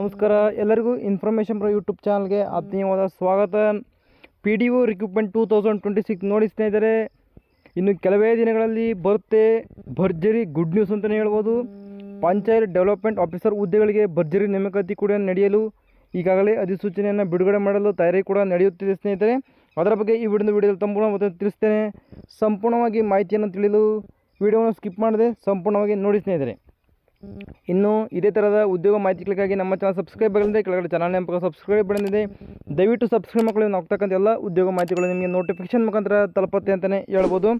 ನಮಸ್ಕಾರ ಎಲ್ಲರಿಗೂ information pro YouTube ಚಾನಲ್ಗೆ ಆತ್ಮೀಯವಾದ ಸ್ವಾಗತ. PDO ರಿಕ್ರೂಟ್ಮೆಂಟ್ 2026 ನೋಡಿ ಸ್ನೇಹಿತರೆ, ಇನ್ನು ಕೆಲವೇ ದಿನಗಳಲ್ಲಿ ಬರುತ್ತೆ ಭರ್ಜರಿ ಗುಡ್ ನ್ಯೂಸ್ ಅಂತಲೇ ಹೇಳ್ಬೋದು. ಪಂಚಾಯತ್ ಡೆವಲಪ್ಮೆಂಟ್ ಆಫೀಸರ್ ಹುದ್ದೆಗಳಿಗೆ ಭರ್ಜರಿ ನೇಮಕಾತಿ ಕೂಡ ನಡೆಯಲು ಈಗಾಗಲೇ ಅಧಿಸೂಚನೆಯನ್ನು ಬಿಡುಗಡೆ ಮಾಡಲು ತಯಾರಿ ಕೂಡ ನಡೆಯುತ್ತಿದೆ ಸ್ನೇಹಿತರೆ. ಅದರ ಬಗ್ಗೆ ಈ ವಿಡಿಯೋದಲ್ಲಿ ಸಂಪೂರ್ಣವಾಗಿ ತಿಳಿಸ್ತೇನೆ. ಸಂಪೂರ್ಣವಾಗಿ ಮಾಹಿತಿಯನ್ನು ತಿಳಿಯಲು ವಿಡಿಯೋವನ್ನು ಸ್ಕಿಪ್ ಮಾಡದೆ ಸಂಪೂರ್ಣವಾಗಿ ನೋಡಿ ಸ್ನೇಹಿತರೆ. ಇನ್ನು ಇದೇ ಥರದ ಉದ್ಯೋಗ ಮಾಹಿತಿಗಳಿಗಾಗಿ ನಮ್ಮ ಚಾನಲ್ ಸಬ್ಸ್ಕ್ರೈಬ್ ಆಗಲಿದೆ, ಕೆಳಗಡೆ ಚಾನಲ್ ನೆನಪು ಸಬ್ಸ್ಕ್ರೈಬ್ ಬಂದಿದೆ. ದಯವಿಟ್ಟು ಸಬ್ಸ್ಕ್ರೈಬ್ ಮಕ್ಕಳು ಆಗ್ತಕ್ಕಂಥ ಎಲ್ಲ ಉದ್ಯೋಗ ಮಾಹಿತಿಗಳು ನಿಮಗೆ ನೋಟಿಫಿಕೇಶನ್ ಮುಖಾಂತರ ತಲುಪುತ್ತೆ ಅಂತಲೇ ಹೇಳ್ಬೋದು.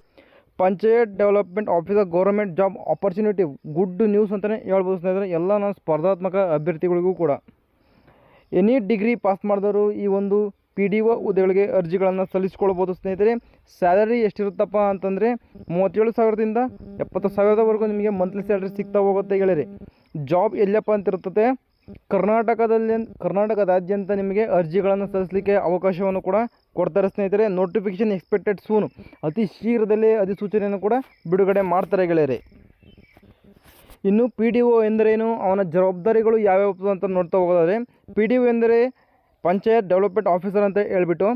Panchayat development officer government job opportunity good news ಅಂತಲೇ ಹೇಳ್ಬೋದು ಸ್ನೇಹಿತರೆ. ಎಲ್ಲ ನಾನು ಸ್ಪರ್ಧಾತ್ಮಕ ಅಭ್ಯರ್ಥಿಗಳಿಗೂ ಕೂಡ ಎನಿ ಡಿಗ್ರಿ ಪಾಸ್ ಮಾಡಿದವರು ಈ ಒಂದು PDO ಹುದ್ದೆಗಳಿಗೆ ಅರ್ಜಿಗಳನ್ನು ಸಲ್ಲಿಸ್ಕೊಳ್ಬೋದು ಸ್ನೇಹಿತರೆ. ಸ್ಯಾಲರಿ ಎಷ್ಟಿರುತ್ತಪ್ಪ ಅಂತಂದರೆ 37,000ದಿಂದ 70,000ವರೆಗೂ ನಿಮಗೆ ಮಂತ್ಲಿ ಸ್ಯಾಲರಿ ಸಿಗ್ತಾ ಹೋಗುತ್ತೆ ಗೆಳೆಯರೆ. ಜಾಬ್ ಎಲ್ಲಪ್ಪ ಅಂತಿರುತ್ತದೆ, ಕರ್ನಾಟಕದಾದ್ಯಂತ ನಿಮಗೆ ಅರ್ಜಿಗಳನ್ನು ಸಲ್ಲಿಸಲಿಕ್ಕೆ ಅವಕಾಶವನ್ನು ಕೂಡ ಕೊಡ್ತಾರೆ ಸ್ನೇಹಿತರೆ. ನೋಟಿಫಿಕೇಶನ್ ಎಕ್ಸ್ಪೆಕ್ಟೆಡ್ ಸೂನ್, ಅತಿ ಶೀಘ್ರದಲ್ಲೇ ಅಧಿಸೂಚನೆಯನ್ನು ಕೂಡ ಬಿಡುಗಡೆ ಮಾಡ್ತಾರೆ ಗೆಳೆಯರೆ. ಇನ್ನು PDO ಎಂದರೇನು, ಅವನ ಜವಾಬ್ದಾರಿಗಳು ಯಾವ್ಯಾವ ಅಂತ ನೋಡ್ತಾ ಹೋಗೋದಾದರೆ, PDO ಎಂದರೆ ಪಂಚಾಯತ್ ಡೆವಲಪ್ಮೆಂಟ್ ಆಫೀಸರ್ ಅಂತ ಹೇಳ್ಬಿಟ್ಟು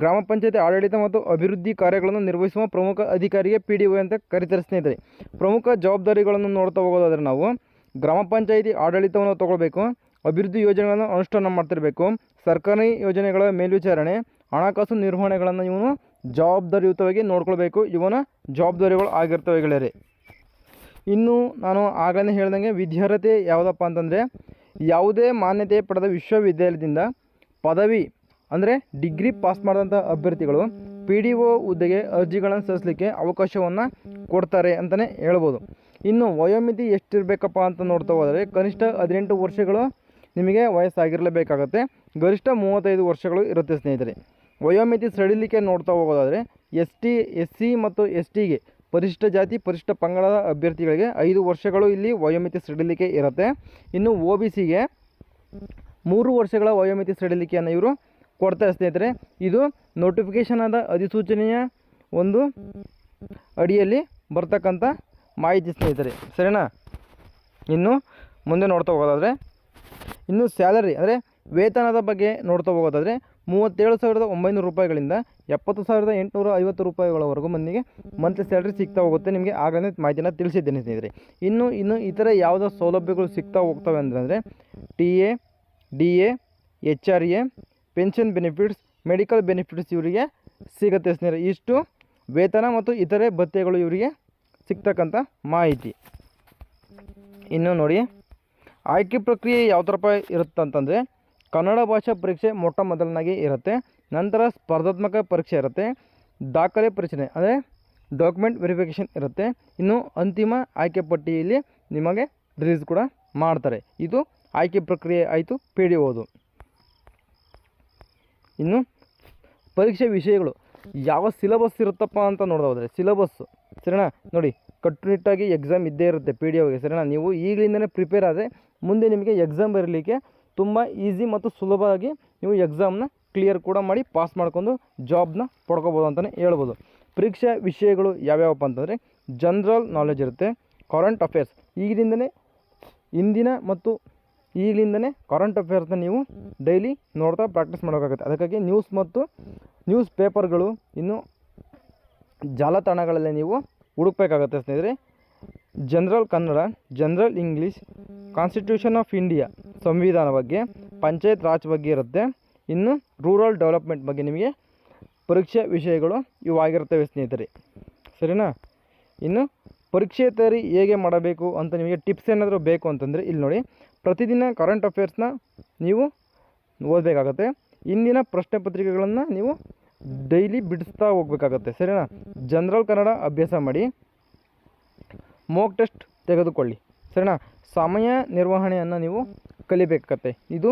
ಗ್ರಾಮ ಪಂಚಾಯತಿ ಆಡಳಿತ ಮತ್ತು ಅಭಿವೃದ್ಧಿ ಕಾರ್ಯಗಳನ್ನು ನಿರ್ವಹಿಸುವ ಪ್ರಮುಖ ಅಧಿಕಾರಿಗೆ PDO ಅಂತ ಕರೀತಾರೆ ಸ್ನೇಹಿತರೆ. ಪ್ರಮುಖ ಜವಾಬ್ದಾರಿಗಳನ್ನು ನೋಡ್ತಾ ಹೋಗೋದಾದರೆ ನಾವು ಗ್ರಾಮ ಪಂಚಾಯತಿ ಆಡಳಿತವನ್ನು ತಗೊಳ್ಬೇಕು, ಅಭಿವೃದ್ಧಿ ಯೋಜನೆಗಳನ್ನು ಅನುಷ್ಠಾನ ಮಾಡ್ತಿರಬೇಕು, ಸರ್ಕಾರಿ ಯೋಜನೆಗಳ ಮೇಲ್ವಿಚಾರಣೆ, ಹಣಕಾಸು ನಿರ್ವಹಣೆಗಳನ್ನು ಇವನು ಜವಾಬ್ದಾರಿಯುತವಾಗಿ ನೋಡ್ಕೊಳ್ಬೇಕು. ಇವನ ಜವಾಬ್ದಾರಿಗಳು ಆಗಿರ್ತವೆ ಗೆಳೆಯರೆ. ಇನ್ನು ನಾನು ಆಗಲೇ ಹೇಳ್ದಂಗೆ ವಿದ್ಯಾರ್ಹತೆ ಯಾವುದಪ್ಪ ಅಂತಂದರೆ, ಯಾವುದೇ ಮಾನ್ಯತೆ ಪಡೆದ ವಿಶ್ವವಿದ್ಯಾಲಯದಿಂದ ಪದವಿ ಅಂದರೆ ಡಿಗ್ರಿ ಪಾಸ್ ಮಾಡಿದಂಥ ಅಭ್ಯರ್ಥಿಗಳು PDO ಹುದ್ದೆಗೆ ಅರ್ಜಿಗಳನ್ನು ಸಲ್ಲಿಸಲಿಕ್ಕೆ ಅವಕಾಶವನ್ನು ಕೊಡ್ತಾರೆ ಅಂತಲೇ ಹೇಳ್ಬೋದು. ಇನ್ನು ವಯೋಮಿತಿ ಎಷ್ಟಿರಬೇಕಪ್ಪ ಅಂತ ನೋಡ್ತಾ ಹೋದರೆ, ಕನಿಷ್ಠ 18 ವರ್ಷಗಳು ನಿಮಗೆ ವಯಸ್ಸಾಗಿರಲೇಬೇಕಾಗತ್ತೆ, ಗರಿಷ್ಠ 35 ವರ್ಷಗಳು ಇರುತ್ತೆ ಸ್ನೇಹಿತರೆ. ವಯೋಮಿತಿ ಸಡಿಲಿಕೆ ನೋಡ್ತಾ ಹೋಗೋದಾದರೆ SC ಮತ್ತು STಗೆ ಪರಿಶಿಷ್ಟ ಜಾತಿ ಪರಿಶಿಷ್ಟ ಪಂಗಡದ ಅಭ್ಯರ್ಥಿಗಳಿಗೆ 5 ವರ್ಷಗಳು ಇಲ್ಲಿ ವಯೋಮಿತಿ ಸಡಿಲಿಕೆ ಇರುತ್ತೆ. ಇನ್ನು OBCಗೆ 3 ವರ್ಷಗಳ ವಯೋಮಿತಿ ಸಡಿಲಿಕೆಯನ್ನು ಇವರು ಕೊಡ್ತಾರೆ ಸ್ನೇಹಿತರೆ. ಇದು ನೋಟಿಫಿಕೇಷನ್ ಆದ ಅಧಿಸೂಚನೆಯ ಒಂದು ಅಡಿಯಲ್ಲಿ ಬರ್ತಕ್ಕಂಥ ಮಾಹಿತಿ ಸ್ನೇಹಿತರೆ, ಸರಿನಾ. ಇನ್ನು ಮುಂದೆ ನೋಡ್ತಾ ಹೋಗೋದಾದರೆ, ಇನ್ನು ಸ್ಯಾಲರಿ ಅಂದರೆ ವೇತನದ ಬಗ್ಗೆ ನೋಡ್ತಾ ಹೋಗೋದಾದರೆ 37,900 ರೂಪಾಯಿಗಳಿಂದ 70,850 ರೂಪಾಯಿಗಳವರೆಗೂ ಮಂದಿಗೆ ಮಂತ್ಲಿ ಸ್ಯಾಲ್ರಿ ಸಿಗ್ತಾ ಹೋಗುತ್ತೆ. ನಿಮಗೆ ಆಗಲೇ ಮಾಹಿತಿನ ತಿಳಿಸಿದ್ದೇನೆ ಸ್ನೇಹಿತರೆ. ಇನ್ನು ಇತರ ಯಾವುದೋ ಸೌಲಭ್ಯಗಳು ಸಿಗ್ತಾ ಹೋಗ್ತವೆ ಅಂದರೆ TA, DA, HRA, pension benefits, medical benefits ಇವರಿಗೆ ಸಿಗುತ್ತೆ ಸ್ನೇಹಿತರೆ. ಇಷ್ಟು ವೇತನ ಮತ್ತು ಇತರೆ ಭತ್ಯೆಗಳು ಇವರಿಗೆ ಸಿಗ್ತಕ್ಕಂಥ ಮಾಹಿತಿ. ಇನ್ನು ನೋಡಿ, ಆಯ್ಕೆ ಪ್ರಕ್ರಿಯೆ ಯಾವ ಥರಪ್ಪ ಇರುತ್ತಂತಂದರೆ, ಕನ್ನಡ ಭಾಷಾ ಪರೀಕ್ಷೆ ಮೊಟ್ಟ ಮೊದಲನಾಗಿ ಇರುತ್ತೆ, ನಂತರ ಸ್ಪರ್ಧಾತ್ಮಕ ಪರೀಕ್ಷೆ ಇರುತ್ತೆ, ದಾಖಲೆ ಪರಿಶೀಲನೆ ಅಂದರೆ ಡಾಕ್ಯುಮೆಂಟ್ ವೆರಿಫಿಕೇಷನ್ ಇರುತ್ತೆ, ಇನ್ನು ಅಂತಿಮ ಆಯ್ಕೆ ಪಟ್ಟಿಯಲ್ಲಿ ನಿಮಗೆ ರಿಲೀಸ್ ಕೂಡ ಮಾಡ್ತಾರೆ. ಇದು ಆಯ್ಕೆ ಪ್ರಕ್ರಿಯೆ ಆಯಿತು PDOದು. ಇನ್ನು ಪರೀಕ್ಷೆ ವಿಷಯಗಳು ಯಾವ ಸಿಲೆಬಸ್ ಇರುತ್ತಪ್ಪ ಅಂತ ನೋಡೋದಾದರೆ, ಸಿಲೆಬಸ್ಸು ಸರಿನಾ ನೋಡಿ, ಕಟ್ಟುನಿಟ್ಟಾಗಿ ಎಕ್ಸಾಮ್ ಇದ್ದೇ ಇರುತ್ತೆ PDOಗೆ, ಸರಿನಾ. ನೀವು ಈಗಲಿಂದನೇ ಪ್ರಿಪೇರ್ ಆದರೆ ಮುಂದೆ ನಿಮಗೆ ಎಕ್ಸಾಮ್ ಬರಲಿಕ್ಕೆ ತುಂಬ ಈಸಿ ಮತ್ತು ಸುಲಭವಾಗಿ ನೀವು ಎಕ್ಸಾಮ್ನ ಕ್ಲಿಯರ್ ಕೂಡ ಮಾಡಿ ಪಾಸ್ ಮಾಡ್ಕೊಂಡು ಜಾಬ್ನ ಪಡ್ಕೋಬೋದು ಅಂತಲೇ ಹೇಳ್ಬೋದು. ಪರೀಕ್ಷಾ ವಿಷಯಗಳು ಯಾವ್ಯಾವಪ್ಪ ಅಂತಂದರೆ, ಜನರಲ್ ನಾಲೆಜ್ ಇರುತ್ತೆ, ಕರೆಂಟ್ ಅಫೇರ್ಸ್ ಈಗಲಿಂದನೇ ಕರೆಂಟ್ ಅಫೇರ್ಸ್ನ ನೀವು ಡೈಲಿ ನೋಡ್ತಾ ಪ್ರಾಕ್ಟೀಸ್ ಮಾಡೋಕ್ಕಾಗುತ್ತೆ. ಅದಕ್ಕಾಗಿ ನ್ಯೂಸ್ ಪೇಪರ್ಗಳು ಇನ್ನು ಜಾಲತಾಣಗಳಲ್ಲಿ ನೀವು ಹುಡುಕಬೇಕಾಗತ್ತೆ ಸ್ನೇಹಿತರೆ. General Kannada, general English, constitution of India ಸಂವಿಧಾನ ಬಗ್ಗೆ, ಪಂಚಾಯತ್ ರಾಜ್ ಬಗ್ಗೆ ಇರುತ್ತೆ, ಇನ್ನು ರೂರಲ್ ಡೆವಲಪ್ಮೆಂಟ್ ಬಗ್ಗೆ ನಿಮಗೆ ಪರೀಕ್ಷೆ ವಿಷಯಗಳು ಇವಾಗಿರ್ತವೆ ಸ್ನೇಹಿತರೆ, ಸರಿನಾ. ಇನ್ನು ಪರೀಕ್ಷೆ ತಯಾರಿ ಹೇಗೆ ಮಾಡಬೇಕು ಅಂತ ನಿಮಗೆ ಟಿಪ್ಸ್ ಏನಾದರೂ ಬೇಕು ಅಂತಂದರೆ ಇಲ್ಲಿ ನೋಡಿ, ಪ್ರತಿದಿನ ಕರೆಂಟ್ ಅಫೇರ್ಸ್ನ ನೀವು ಓದಬೇಕಾಗತ್ತೆ. ಇಂದಿನ ಪ್ರಶ್ನೆ ಪತ್ರಿಕೆಗಳನ್ನು ನೀವು ಡೈಲಿ ಬಿಡಿಸ್ತಾ ಹೋಗಬೇಕಾಗತ್ತೆ, ಸರಿನಾ. ಜನರಲ್ ಕನ್ನಡ ಅಭ್ಯಾಸ ಮಾಡಿ, ಮೋಕ್ ಟೆಸ್ಟ್ ತೆಗೆದುಕೊಳ್ಳಿ, ಸರಿನಾ. ಸಮಯ ನಿರ್ವಹಣೆಯನ್ನು ನೀವು ಕಲಿಬೇಕಾಗತ್ತೆ. ಇದು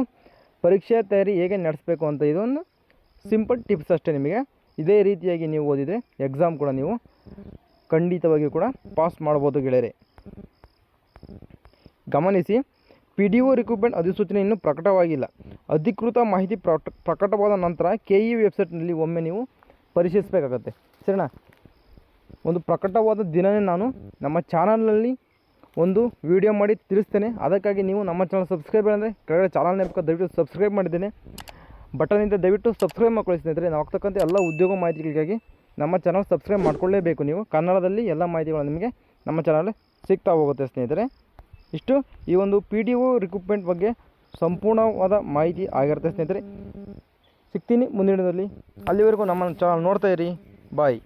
ಪರೀಕ್ಷೆ ತಯಾರಿ ಹೇಗೆ ನಡೆಸಬೇಕು ಅಂತ ಇದೊಂದು ಸಿಂಪಲ್ ಟಿಪ್ಸ್ ಅಷ್ಟೇ. ನಿಮಗೆ ಇದೇ ರೀತಿಯಾಗಿ ನೀವು ಓದಿದರೆ ಎಕ್ಸಾಮ್ ಕೂಡ ನೀವು ಖಂಡಿತವಾಗಿಯೂ ಕೂಡ ಪಾಸ್ ಮಾಡ್ಬೋದು ಗೆಳೆಯರೆ. ಗಮನಿಸಿ, PDO ರಿಕ್ರೂಟ್ಮೆಂಟ್ ಅಧಿಸೂಚನೆ ಇನ್ನೂ ಪ್ರಕಟವಾಗಿಲ್ಲ. ಅಧಿಕೃತ ಮಾಹಿತಿ ಪ್ರಕಟವಾದ ನಂತರ KE ವೆಬ್ಸೈಟ್ನಲ್ಲಿ ಒಮ್ಮೆ ನೀವು ಪರಿಶೀಲಿಸಬೇಕಾಗತ್ತೆ, ಸರಿನಾ. ಒಂದು ಪ್ರಕಟವಾದ ದಿನವೇ ನಾನು ನಮ್ಮ ಚಾನಲ್ನಲ್ಲಿ ಒಂದು ವಿಡಿಯೋ ಮಾಡಿ ತಿಳಿಸ್ತೇನೆ. ಅದಕ್ಕಾಗಿ ನೀವು ನಮ್ಮ ಚಾನಲ್ ಸಬ್ಸ್ಕ್ರೈಬ್ ಅಂದರೆ ಕೆಳಗಡೆ ಚಾನಲ್ ನೇಮಕ ದಯವಿಟ್ಟು ಸಬ್ಸ್ಕ್ರೈಬ್ ಮಾಡಿದ್ದೇನೆ, ಬಟನಿಂದ ದಯವಿಟ್ಟು ಸಬ್ಸ್ಕ್ರೈಬ್ ಮಾಡ್ಕೊಳ್ಳಿ ಸ್ನೇಹಿತರೆ. ನಾವು ಆಗ್ತಕ್ಕಂಥ ಎಲ್ಲ ಉದ್ಯೋಗ ಮಾಹಿತಿಗಳಿಗಾಗಿ ನಮ್ಮ ಚಾನಲ್ ಸಬ್ಸ್ಕ್ರೈಬ್ ಮಾಡ್ಕೊಳ್ಳೇಬೇಕು. ನೀವು ಕನ್ನಡದಲ್ಲಿ ಎಲ್ಲ ಮಾಹಿತಿಗಳು ನಿಮಗೆ ನಮ್ಮ ಚಾನಲ್ ಸಿಗ್ತಾ ಹೋಗುತ್ತೆ ಸ್ನೇಹಿತರೆ. ಇಷ್ಟು ಈ ಒಂದು PDO ರಿಕ್ರೂಟ್ಮೆಂಟ್ ಬಗ್ಗೆ ಸಂಪೂರ್ಣವಾದ ಮಾಹಿತಿ ಆಗಿರುತ್ತೆ ಸ್ನೇಹಿತರೆ. ಸಿಗ್ತೀನಿ ಮುಂದಿನದಲ್ಲಿ. ಅಲ್ಲಿವರೆಗೂ ನಮ್ಮ ಚಾನಲ್ ನೋಡ್ತಾ ಇರಿ. ಬಾಯ್.